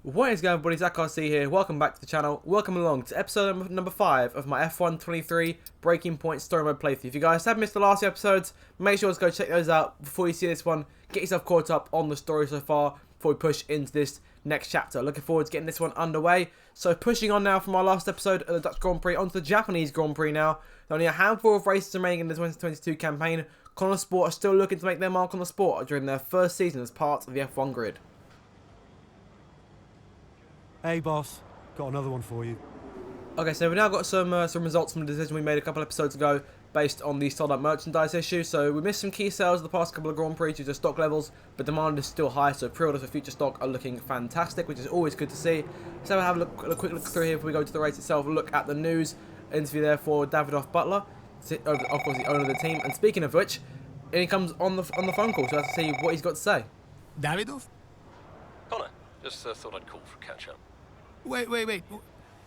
What is going on, everybody? Zach RC here. Welcome back to the channel. Welcome along to episode number 5 of my F1 23 Breaking Point Story Mode playthrough. If you guys have missed the last episodes, make sure to go check those out before you see this one. Get yourself caught up on the story so far before we push into this next chapter. Looking forward to getting this one underway. So pushing on now from our last episode of the Dutch Grand Prix onto the Japanese Grand Prix now. There are only a handful of races remaining in the 2022 campaign. Konner Sport are still looking to make their mark on the sport during their first season as part of the F1 grid. Hey boss, got another one for you. Okay, so we've now got some results from the decision we made a couple episodes ago based on the sold out merchandise issue. So we missed some key sales the past couple of Grand Prix due to stock levels, but demand is still high, so pre-orders for future stock are looking fantastic, which is always good to see. So we'll have a quick look through here before we go to the race itself, look at the news, interview there for Davidoff Butler, of course the owner of the team, and speaking of which, in he comes on the phone call, so let's see what he's got to say. Davidoff? Connor, just thought I'd call for a catch-up. Wait.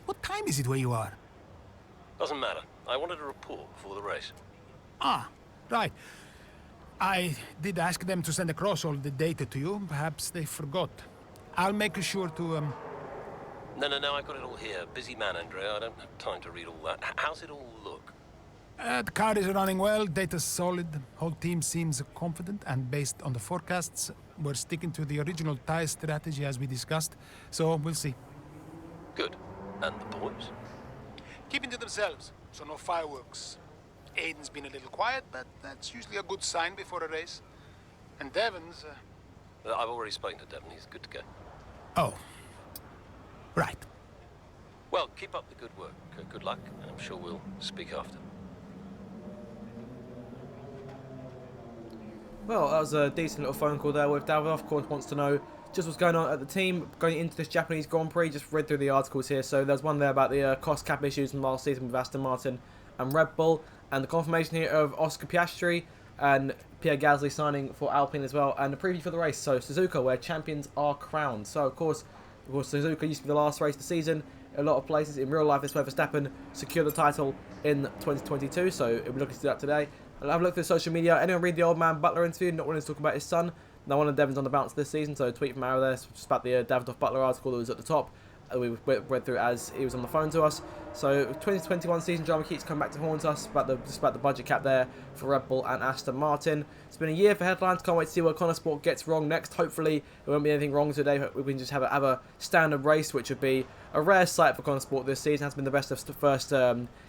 What time is it where you are? Doesn't matter. I wanted a report before the race. Ah, right. I did ask them to send across all the data to you. Perhaps they forgot. I'll make sure to, No, I got it all here. Busy man, Andrea. I don't have time to read all that. How's it all look? The car is running well, data's solid. The whole team seems confident, and based on the forecasts, we're sticking to the original tire strategy as we discussed. So, we'll see. Good. And the boys? Keeping to themselves, so no fireworks. Aiden's been a little quiet, but that's usually a good sign before a race. And Devon's... I've already spoken to Devon. He's good to go. Oh. Right. Well, keep up the good work. Good luck, and I'm sure we'll speak after. Well, that was a decent little phone call there with Davidoff. Of course, wants to know just what's going on at the team going into this Japanese Grand Prix. Just read through the articles here. So there's one there about the cost cap issues from last season with Aston Martin and Red Bull, and the confirmation here of Oscar Piastri and Pierre Gasly signing for Alpine as well, and the preview for the race. So Suzuka, where champions are crowned. So of course Suzuka used to be the last race of the season. A lot of places in real life, this way Verstappen secured the title in 2022. So we'll be looking to do that today. I'll have a look through social media. Anyone read the old man Butler interview? Not wanting to talk about his son. No one of Devon's on the bounce this season, so a tweet from Arrow there just about the Davidoff Butler article that was at the top. We read through as he was on the phone to us. So 2021 season drama keeps coming back to haunt us about the budget cap there for Red Bull and Aston Martin. It's been a year for headlines. Can't wait to see what Konner Sport gets wrong next. Hopefully there won't be anything wrong today. We can just have a standard race, which would be a rare sight for Konner Sport this season. Has been the best of the first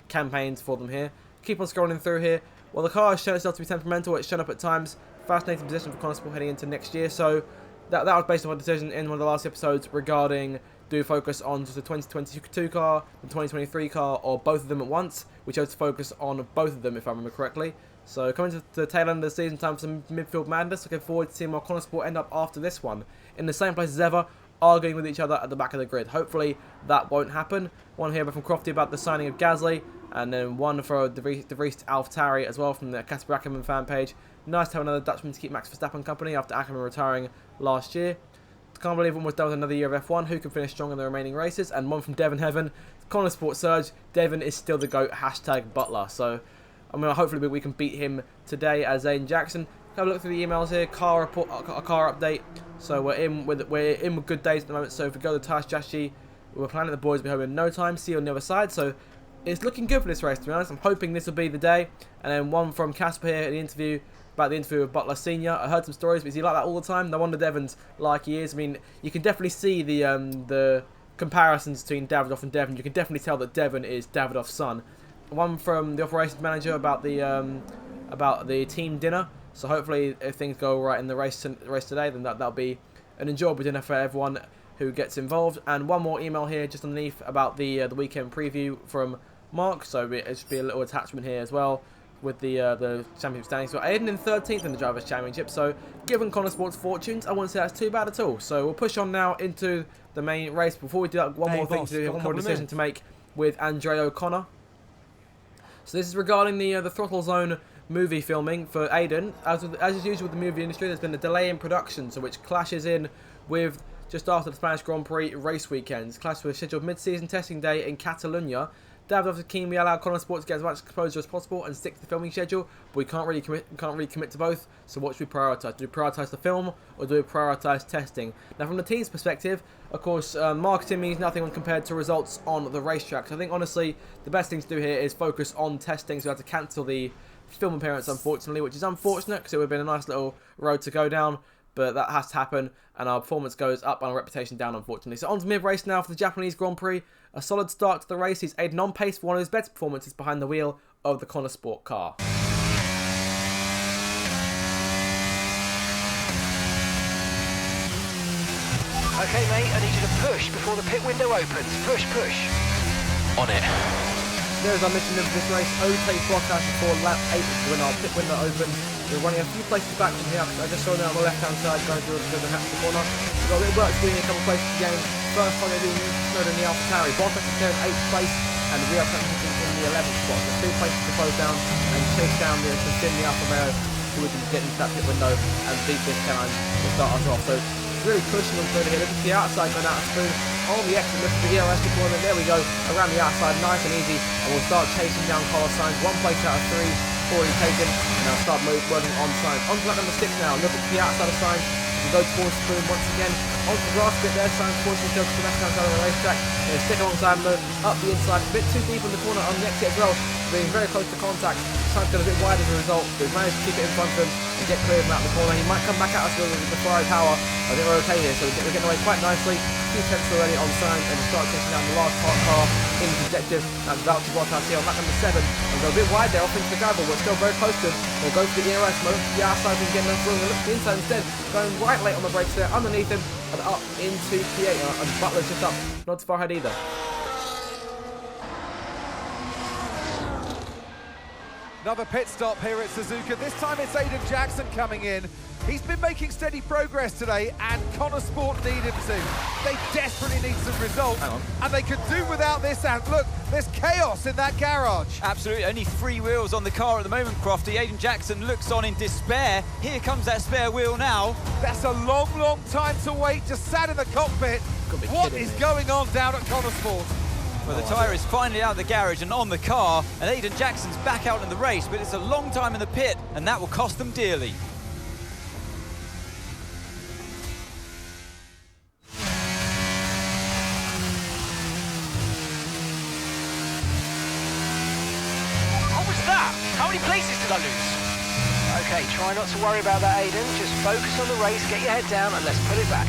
campaigns for them here. Keep on scrolling through here. Well, the car has shown itself to be temperamental. It's shown up at times. Fascinating position for Konner Sport heading into next year. So that was based on a decision in one of the last episodes regarding do we focus on just the 2022 car, the 2023 car, or both of them at once. We chose to focus on both of them, if I remember correctly. So coming to the tail end of the season, time for some midfield madness. Looking forward to seeing where Konner Sport end up after this one. In the same place as ever, arguing with each other at the back of the grid. Hopefully that won't happen. One here from Crofty about the signing of Gasly, and then one for De Vries AlphaTauri as well from the Casper Ackerman fan page. Nice to have another Dutchman to keep Max Verstappen company after Ackerman retiring last year. Can't believe we're almost done with another year of F1. Who can finish strong in the remaining races? And one from Devon Heaven. Konner Sport Surge. Devon is still the GOAT. Hashtag Butler. So, I mean, hopefully we can beat him today as Zane Jackson. Have a look through the emails here. Car report, a car update. So we're in with good days at the moment. So if we go to the tire strategy, we're planning the boys will be home in no time. See you on the other side. So it's looking good for this race, to be honest. I'm hoping this will be the day. And then one from Casper here in the interview. About the interview with Butler Senior. I heard some stories, but is he like that all the time? No wonder Devon's like he is. I mean, you can definitely see the comparisons between Davidoff and Devon. You can definitely tell that Devon is Davidoff's son. One from the operations manager about the team dinner. So hopefully, if things go right in the race today, then that'll be an enjoyable dinner for everyone who gets involved. And one more email here just underneath about the weekend preview from Mark. So it should be a little attachment here as well, with the championship standings. So Aiden in 13th in the Drivers' Championship. So given Konner Sport's fortunes, I wouldn't say that's too bad at all. So we'll push on now into the main race. Before we do that, one more decision to make with Andrea O'Connor. So this is regarding the Throttle Zone movie filming for Aiden. As is usual with the movie industry, there's been a delay in production, so which clashes in with just after the Spanish Grand Prix race weekends. Clash with a scheduled mid-season testing day in Catalonia. Davidoff is keen we allow Konner Sport to get as much exposure as possible and stick to the filming schedule, but we can't really commit to both. So what should we prioritise? Do we prioritise the film or do we prioritise testing? Now, from the team's perspective, of course, marketing means nothing when compared to results on the racetrack. So I think honestly, the best thing to do here is focus on testing. So we have to cancel the film appearance, unfortunately, which is unfortunate because it would have been a nice little road to go down. But that has to happen, and our performance goes up and our reputation down, unfortunately. So on to mid-race now for the Japanese Grand Prix. A solid start to the race. He's aided on pace for one of his better performances behind the wheel of the Konner Sport car. Okay, mate, I need you to push before the pit window opens. Push, push. On it. There, as I mentioned in this race, overtake Bottas before lap 8 when our pit window opened. We're running a few places back from here. I just saw them on the left-hand side going through the corner. We've got a bit of work doing a couple of places again. First time they're doing Snowden in the AlphaTauri. Bottas is there in 8th place and we are in the 11th spot. So 2 places to close down and chase down the Finn Alfa Romeo so we can get into that pit window and beat this challenge to start us off. So really pushing them through here. Look at the outside going out of spoon. On the exit, look at the ERS deployment. There we go. Around the outside, nice and easy. And we'll start chasing down Carlos Sainz. 1 place out of 3 already taken. And I'll start working on Sainz. On to lap number 6 now. Look at the outside of Sainz. We go towards spoon once again. On to the grass bit there. Sainz forcing himself to the left-hand side of the racetrack. Stick alongside him though. Up the inside. A bit too deep in the corner on the exit as well. Being very close to contact. Sainz got a bit wide as a result. But he's managed to keep it in front of him and get clear of him out the corner. He might come back at us with the Ferrari power. I think we're okay here. So we're getting away quite nicely. 2 tenths already on Sainz and start chasing down the last car in the objective. That's Valtteri Bottas here on lap number 7. We'll go a bit wide there off into the gravel, but still very close to him. We'll go for the ERS, look to the outside and get enough room. Look to the inside instead, going right late on the brakes there, underneath him and up into P8. And Butler's just up, not too far ahead either. Another pit stop here at Suzuka. This time it's Aiden Jackson coming in. He's been making steady progress today, and Konner Sport need him to. They desperately need some results, and they could do without this. And look, there's chaos in that garage. Absolutely, only 3 wheels on the car at the moment, Crofty. Aiden Jackson looks on in despair. Here comes that spare wheel now. That's a long, long time to wait, just sat in the cockpit. What is going on down at Konner Sport? Well, the tyre is finally out of the garage and on the car, and Aiden Jackson's back out in the race, but it's a long time in the pit, and that will cost them dearly. What was that? How many places did I lose? Okay, try not to worry about that, Aiden. Just focus on the race, get your head down, and let's put it back.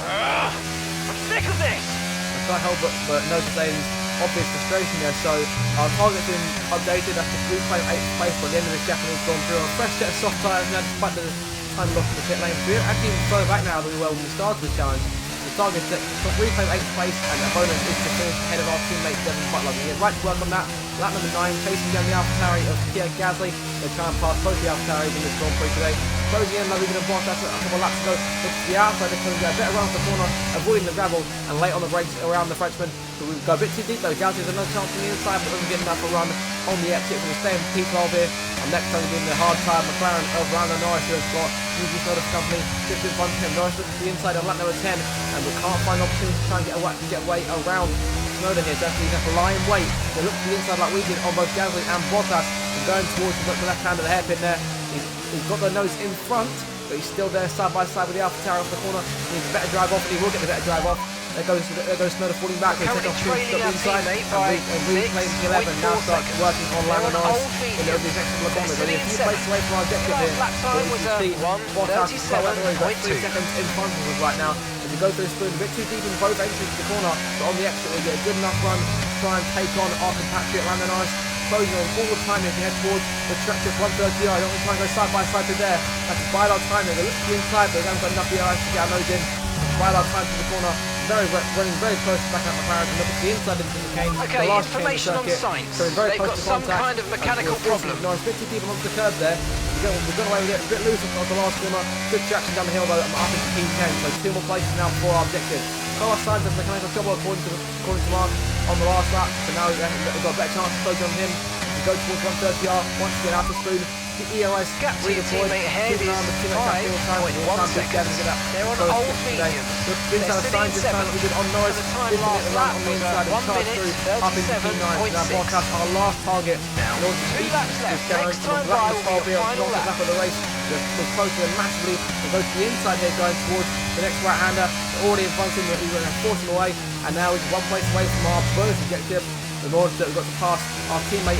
I'm sick of this! I can't help but notice Aiden's obvious frustration there. So our target's been updated. That's to reclaim 8th place by the end of this Japanese Grand Prix on a fresh set of soft tyres now, despite the time lost in the pit lane. We're actually even further back now than we were when we started the challenge. The target's set to reclaim 8th place, and the bonus is to finish ahead of our teammate Devon Butler. We get right to work on that. Lap number 9, chasing down the AlphaTauri of Pierre Gasly. They're trying to pass both the AlphaTauris in this Grand Prix today. Closing in, like we're going to boss that's a couple of laps ago. Look to the outside, they're going to get a bit around the corner, avoiding the gravel, and late on the brakes around the Frenchman. So we've got a bit too deep though. Gasly's a no chance on the inside, but doesn't get enough a run on the exit. We'll stay in P12 here. And next time we're doing the hard tyre McLaren of Lando Norris, who has got Yuki Tsunoda's company just in front of him. Norris looks to the inside on lap number 10, and we can't find opportunities to try and get away around Tsunoda here. Definitely have to lie in wait. They look to the inside like we did on both Gasly and Bottas, and going towards the left hand of the hairpin there. He's got the nose in front, but he's still there side by side with the AlphaTauri off the corner. He needs a better drive off, and he will get the better drive off. There goes Tsunoda falling back. He takes off the inside and reclaims the 11. Now starts working on Lando Norris in the next couple of corners. Only a few places away from our objective here. But we can see Bottas is so away. He's got 3 seconds in front of us right now. As we go through the spoon, a bit too deep in both entries to the corner, but on the exit we get a good enough run to try and take on our compatriot Lando Norris. Closing on all the time if we head towards the track to 130i. I don't want to try and go side by side to there. That's to bide our time there. They look to the inside, but they haven't got enough ERS to get our nose in. Bide our time to the corner. Running very close back out McLaren, and look at the inside into the chicane. Okay, the last information on Sainz. They've got some kind of mechanical problem. Norris 50 people onto the curb there. We've gone away with it a bit loose on the last corner. Good traction down the hill though. I'm up into P10, so 2 more places now for our objective. Carlos Sainz has mechanical trouble according to Mark on the last lap, so now we've got a better chance to focus on him. We go towards 130R, once again out of spoon. the ERS Gap to your redeployed, teammate ahead keeping an eye on the is teammate gap all the time. 5.1 seconds. They're on old medium. This time of sign just found that we did on Norris. So the time This last is lap on the was inside and 1 charge minute, through up into P9. Now 37.6. broadcast our last target. Now, in order to 2 beat laps this left. challenge. Next time We'll by wrap will the be your final lap lap. of the race. We're closer in massively. We'll go to the inside here, going towards the next right-hander. Already in front of him, we're going to force him away. And now he's 1 place away from our bonus objective. In order that we've got to pass our teammate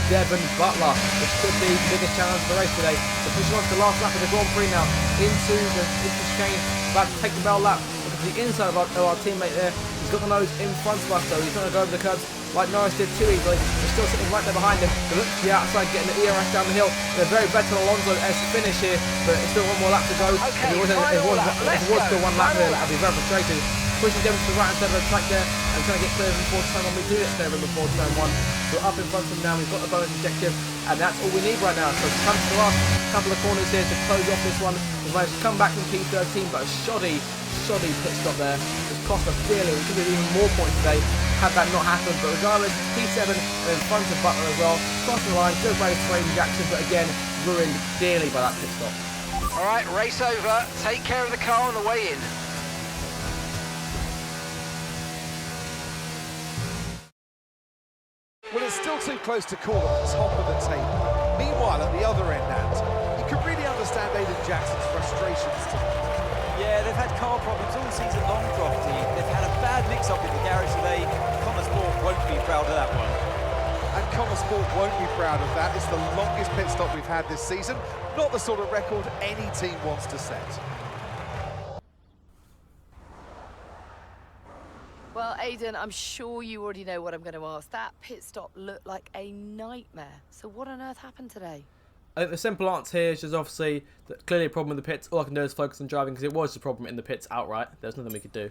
Devon Butler, which could be the biggest challenge of the race today. So pushing on to the last lap of the Grand Prix now, into the chicane, about to take the bell lap. Look at the inside of our teammate there. He's got the nose in front of us, so he's trying to go over the curbs like Norris did too easily. He's still sitting right there behind him. He looks to the outside, getting the ERS down the hill. They're very better than Alonso-esque finish here, but it's still 1 more lap to go. Okay, If it was still 1 lap then, I'd be very frustrated. Pushing Devon to the right hand side of the track there and trying to get clear of him before turn 1. We do get clear of him before turn 1. We're up in front of him now. We've got the bonus objective, and that's all we need right now. So to come to the last couple of corners here to close off this one. We've managed to come back from P13, but a shoddy pit stop there. It's cost us dearly. We could have even more points today had that not happened. But regardless, P7 and in front of Butler as well. Crossing the line, good race for Aiden Jackson, but again, ruined dearly by that pit stop. All right, race over. Take care of the car on the way in. Well, it's still too close to call at the top of the table. Meanwhile, at the other end, Nat, you can really understand Aiden Jackson's frustrations today. Yeah, they've had car problems all season long, Crofty. They've had a bad mix-up in the garage today. Konner Sport won't be proud of that one. And Konner Sport won't be proud of that. It's the longest pit stop we've had this season. Not the sort of record any team wants to set. Well, Aiden, I'm sure you already know what I'm going to ask. That pit stop looked like a nightmare. So what on earth happened today? I think the simple answer here is just obviously that clearly a problem in the pits. All I can do is focus on driving because it was a problem in the pits outright. There's nothing we could do.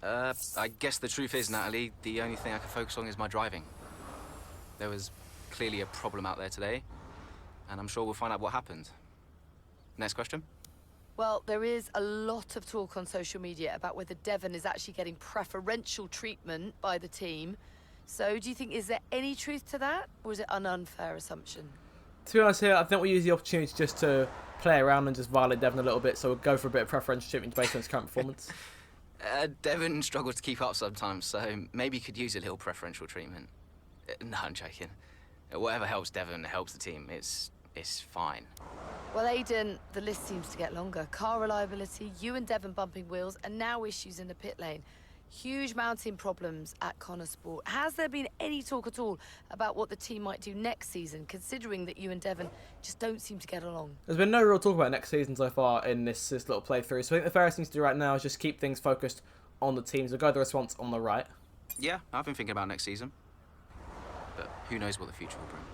I guess the truth is, Natalie, the only thing I can focus on is my driving. There was clearly a problem out there today, and I'm sure we'll find out what happened. Next question? Well, there is a lot of talk on social media about whether Devon is actually getting preferential treatment by the team. So do you think, is there any truth to that, or is it an unfair assumption? To be honest here, I think we'll use the opportunity just to play around and just violate Devon a little bit, so we'll go for a bit of preferential treatment based on his current performance. Devon struggles to keep up sometimes, so maybe you could use a little preferential treatment. No, I'm joking. Whatever helps Devon helps the team. It's fine. Well, Aiden, the list seems to get longer. Car reliability, you and Devon bumping wheels, and now issues in the pit lane. Huge mounting problems at Konner Sport. Has there been any talk at all about what the team might do next season, considering that you and Devon just don't seem to get along? There's been no real talk about next season so far in this little playthrough, so I think the fairest thing to do right now is just keep things focused on the teams. We'll go to the response on the right. Yeah, I've been thinking about next season. But who knows what the future will bring.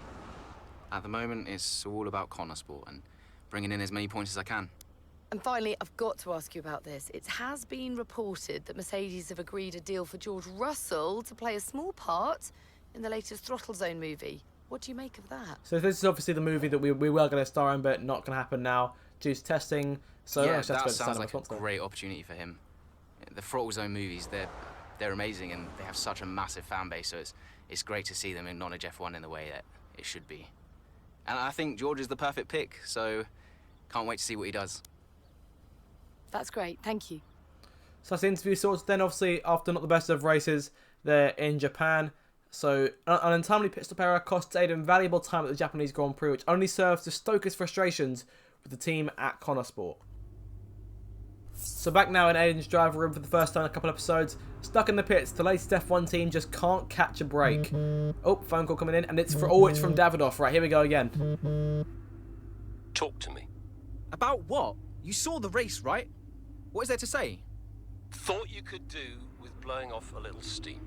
At the moment, it's all about Konner Sport and bringing in as many points as I can. And finally, I've got to ask you about this. It has been reported that Mercedes have agreed a deal for George Russell to play a small part in the latest Throttle Zone movie. What do you make of that? So this is obviously the movie that we were going to star in, but not going to happen now due to testing. So yeah, that sounds like a great opportunity for him. The Throttle Zone movies, they're amazing and they have such a massive fan base, so it's great to see them acknowledge F1 in the way that it should be. And I think George is the perfect pick, so can't wait to see what he does. That's great, thank you. So that's the interview sorted. Then obviously, after not the best of races, they're in Japan. So an untimely pit stop error costs Aiden valuable time at the Japanese Grand Prix, which only serves to stoke his frustrations with the team at Konner Sport. So back now in Aiden's driver room for the first time in a couple episodes. Stuck in the pits, the latest F1 team just can't catch a break. Oh, phone call coming in, and it's from Davidoff. Right, here we go again. Talk to me. About what? You saw the race, right? What is there to say? Thought you could do with blowing off a little steam.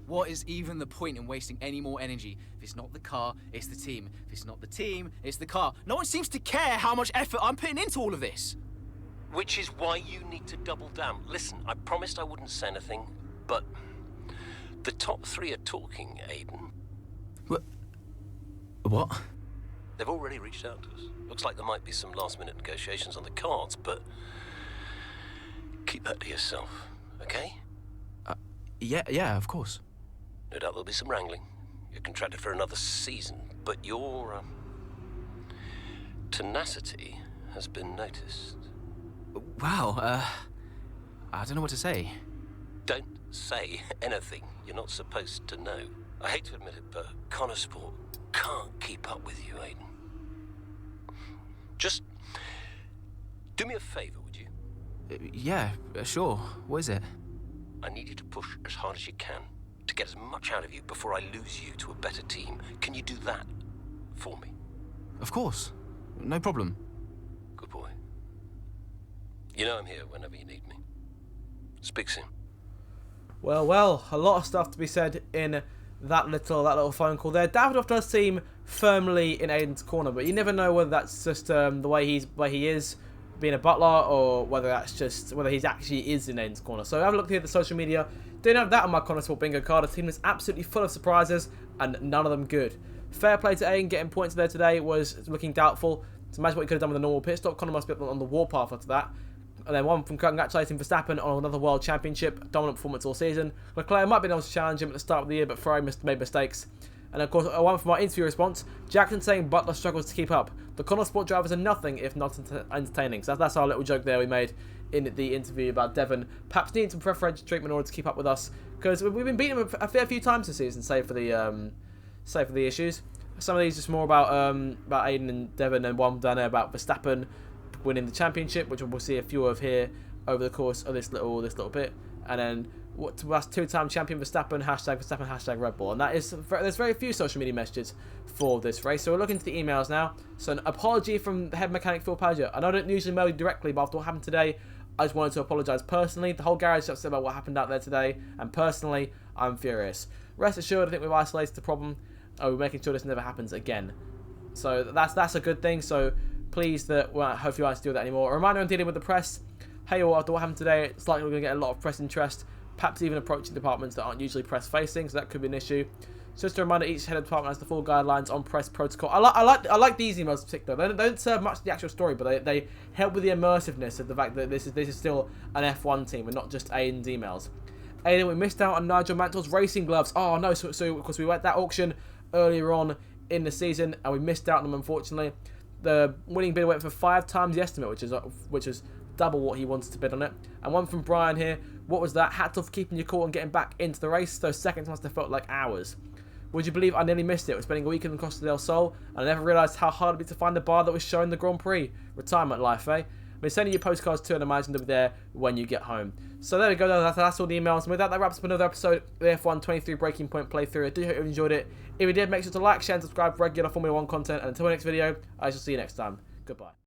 What is even the point in wasting any more energy? If it's not the car, it's the team. If it's not the team, it's the car. No one seems to care how much effort I'm putting into all of this. Which is why you need to double down. Listen, I promised I wouldn't say anything, but the top three are talking, Aiden. What? They've already reached out to us. Looks like there might be some last-minute negotiations on the cards, but keep that to yourself, okay? Yeah, of course. No doubt there'll be some wrangling. You're contracted for another season, but you're tenacity has been noticed. Wow, I don't know what to say. Don't say anything you're not supposed to know. I hate to admit it, but Konner Sport can't keep up with you, Aiden. Just do me a favour, would you? Yeah, sure. What is it? I need you to push as hard as you can to get as much out of you before I lose you to a better team. Can you do that for me? Of course. No problem. Good boy. You know I'm here whenever you need me. Speak soon. Well, a lot of stuff to be said in that little phone call there. Davidoff does seem firmly in Aiden's corner, but you never know whether that's just the way he is being a butler, or whether he's actually is in Aiden's corner. So have a look here at the social media. Didn't have that on my Konner Sport bingo card. A team that's absolutely full of surprises and none of them good. Fair play to Aiden, getting points there today was looking doubtful. So imagine what he could have done with a normal pit stop. Konner must be on the warpath after that. And then one from congratulating Verstappen on another World Championship. Dominant performance all season. Leclerc might have been able to challenge him at the start of the year, but Ferrari made mistakes. And of course, one from our interview response. Jackson saying Butler struggles to keep up. The Konner Sport drivers are nothing if not entertaining. So that's our little joke there we made in the interview about Devon perhaps needing some preferential treatment in order to keep up with us. Because we've been beating him a fair few times this season, save for the issues. Some of these just more about Aiden and Devon, and one down there about Verstappen winning the championship, which we'll see a few of here over the course of this little bit. And then what to us, two-time champion Verstappen, hashtag Red Bull. And there's very few social media messages for this race. So we're looking to the emails now. So an apology from the head mechanic Phil Padgett. I know I don't usually mail you directly, but after what happened today, I just wanted to apologise personally. The whole garage is upset about what happened out there today, and personally, I'm furious. Rest assured, I think we've isolated the problem. We're making sure this never happens again. So that's a good thing. So pleased that hopefully you won't do that anymore. A reminder on dealing with the press. Hey, all, after what happened today, it's likely we're going to get a lot of press interest, perhaps even approaching departments that aren't usually press facing, so that could be an issue. So just a reminder, each head of department has the full guidelines on press protocol. I like these emails in particular. They don't serve much to the actual story, but they help with the immersiveness of the fact that this is still an F1 team and not just Aiden's emails. Aiden, we missed out on Nigel Mansell's racing gloves. Oh no, so of course we went that auction earlier on in the season and we missed out on them, unfortunately. The winning bid went for 5 times the estimate, which is double what he wanted to bid on it. And one from Brian here. What was that? Hats off for keeping your cool and getting back into the race. Those seconds must have felt like hours. Would you believe I nearly missed it? I was spending a week in the Costa del Sol, and I never realised how hard it would be to find the bar that was showing the Grand Prix. Retirement life, eh? I've been sending you postcards too, and imagine they'll be there when you get home. So there we go, that's all the emails. And with that wraps up another episode of the F1 23 Breaking Point playthrough. I do hope you enjoyed it. If you did, make sure to like, share, and subscribe for regular Formula 1 content. And until the next video, I shall see you next time. Goodbye.